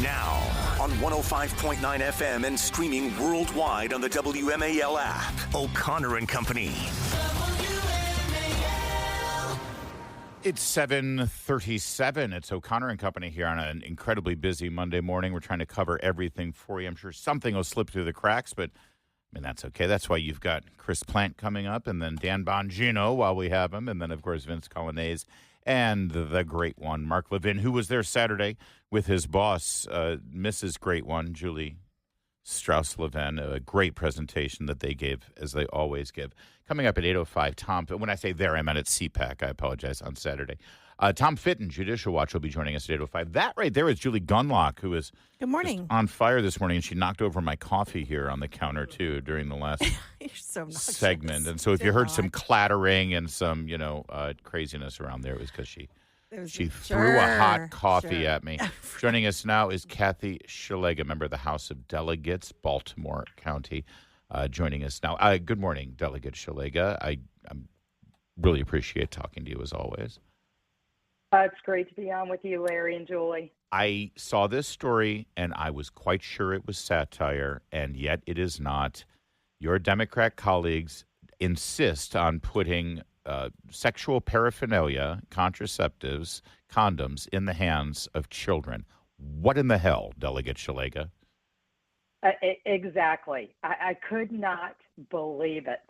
Now, on 105.9 FM and streaming worldwide on the WMAL app. O'Connor and Company. It's 7:37. It's O'Connor and Company here on an incredibly busy Monday morning. We're trying to cover everything for you. I'm sure something will slip through the cracks, but I mean, that's okay. That's why you've got Chris Plant coming up, and then Dan Bongino while we have him, and then, of course, Vince Colonnese and the great one, Mark Levin, who was there Saturday with his boss, Mrs. Great One, Julie Strauss-Levin. A great presentation that they gave, as they always give. Coming up at 8:05, Tom, when I say there, I meant at CPAC. I apologize, on Saturday. Tom Fitton, Judicial Watch, will be joining us at 8:05. That right there is Julie Gunlock, who is Good morning. on fire this morning, and she knocked over my coffee here on the counter, too, during the last You're so segment. And so if you heard some clattering and some, craziness around there, it was because she threw a hot coffee at me. Joining us now is Kathy Szeliga, member of the House of Delegates, Baltimore County, joining us now. Good morning, Delegate Szeliga. I really appreciate talking to you, as always. It's great to be on with you, Larry and Julie. I saw this story, and I was quite sure it was satire, and yet it is not. Your Democrat colleagues insist on putting sexual paraphernalia, contraceptives, condoms in the hands of children. What in the hell, Delegate Szeliga? Exactly. I could not believe it.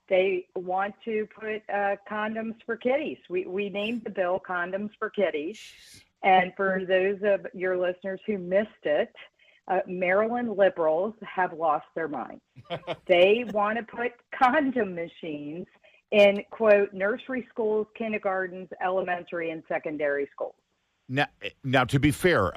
They want to put condoms for kiddies. We named the bill Condoms for Kiddies. And for those of your listeners who missed it, Maryland liberals have lost their minds. They want to put condom machines in, quote, nursery schools, kindergartens, elementary, and secondary schools. Now, to be fair,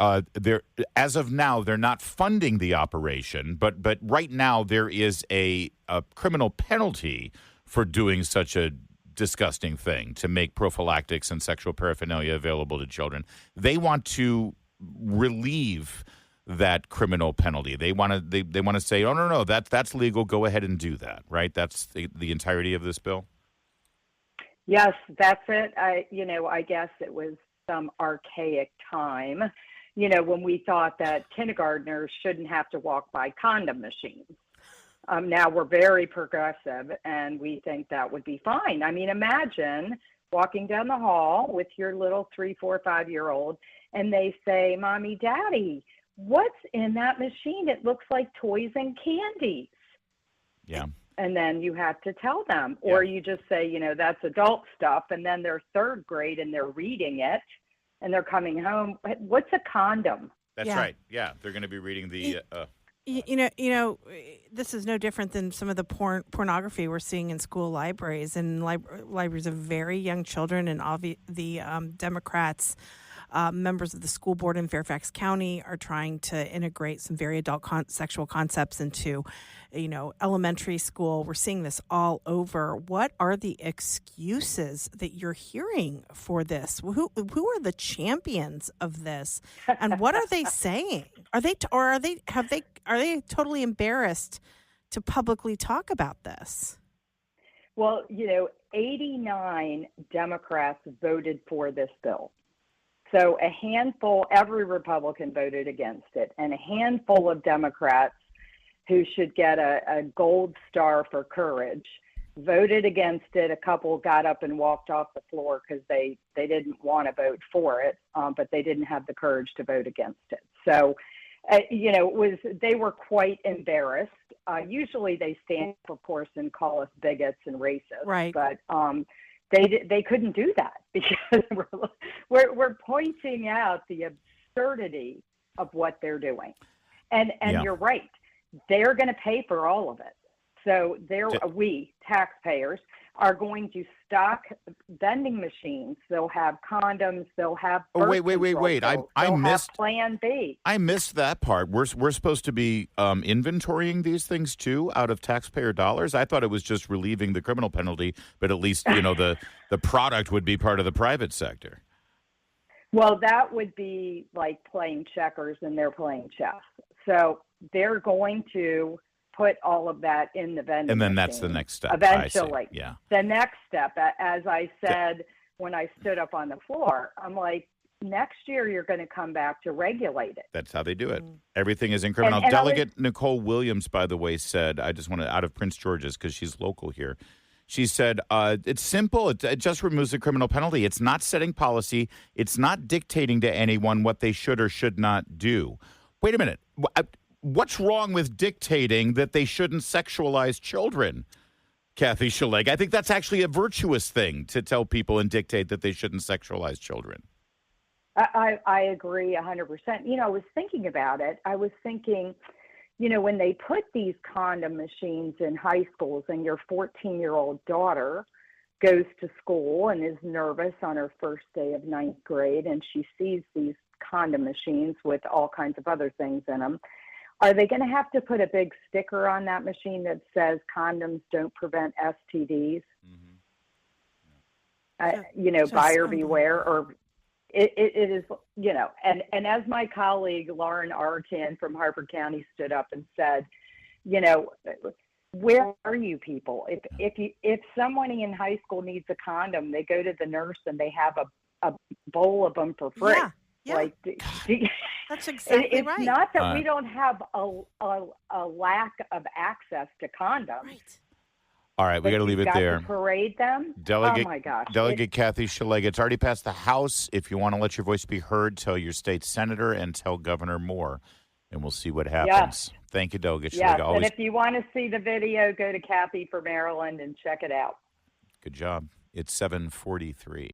as of now, they're not funding the operation, but right now there is a criminal penalty for doing such a disgusting thing, to make prophylactics and sexual paraphernalia available to children. They want to relieve that criminal penalty. They want to say, oh, no, that's legal. Go ahead and do that, right? That's the entirety of this bill? Yes, that's it. I guess it was some archaic time, when we thought that kindergartners shouldn't have to walk by condom machines. Now we're very progressive, and we think that would be fine. I mean, imagine walking down the hall with your little 3, 4, 5-year-old, and they say, Mommy, Daddy, what's in that machine? It looks like toys and candies. Yeah. And then you have to tell them, or you just say, that's adult stuff. And then they're third grade and they're reading it and they're coming home. What's a condom? That's right. Yeah. They're going to be reading the, this is no different than some of the pornography we're seeing in school libraries and libraries of very young children. And all the Democrats, members of the school board in Fairfax County, are trying to integrate some very adult sexual concepts into, elementary school. We're seeing this all over. What are the excuses that you're hearing for this? Who are the champions of this, and what are they saying? Are they totally embarrassed to publicly talk about this? Well, 89 Democrats voted for this bill. So a handful, every Republican voted against it, and a handful of Democrats who should get a gold star for courage voted against it. A couple got up and walked off the floor because they didn't want to vote for it, but they didn't have the courage to vote against it. So, they were quite embarrassed. Usually they stand up, of course, and call us bigots and racists. Right. But they couldn't do that because we're pointing out the absurdity of what they're doing. And you're right. They're going to pay for all of it. So we, taxpayers, are going to stock vending machines. They'll have condoms. They'll have wait. I missed Plan B. I missed that part. We're supposed to be inventorying these things too out of taxpayer dollars. I thought it was just relieving the criminal penalty, but at least the product would be part of the private sector. Well, that would be like playing checkers, and they're playing chess. So they're going to put all of that in the vending and then machine. That's the next step. Eventually. Yeah. The next step, as I said when I stood up on the floor, I'm like, next year you're going to come back to regulate it. That's how they do it. Everything is incremental. And Delegate Nicole Williams, by the way, said, I just want to, out of Prince George's, because she's local here. She said, it's simple. It just removes the criminal penalty. It's not setting policy. It's not dictating to anyone what they should or should not do. Wait a minute. What's wrong with dictating that they shouldn't sexualize children, Kathy Szeliga? I think that's actually a virtuous thing to tell people and dictate that they shouldn't sexualize children. I agree 100%. You know, I was thinking about it. I was thinking, you know, when they put these condom machines in high schools and your 14-year-old daughter goes to school and is nervous on her first day of ninth grade and she sees these condom machines with all kinds of other things in them, are they going to have to put a big sticker on that machine that says condoms don't prevent STDs? You know, buyer beware, or it is, you know, and as my colleague Lauren Artan from Harford County stood up and said, you know, where are you people? If somebody in high school needs a condom, they go to the nurse and they have a bowl of them for free. Yeah. Like, That's exactly it's right. not that we don't have a lack of access to condoms. Right. All right, we got to leave it there. To parade them. Delegate, oh my gosh! Delegate Kathy Szeliga, it's already passed the House. If you want to let your voice be heard, tell your state senator and tell Governor Moore, and we'll see what happens. Yes. Thank you, Delegate Szeliga. Yes, Always and if you want to see the video, go to Kathy for Maryland and check it out. good job. It's 7:43.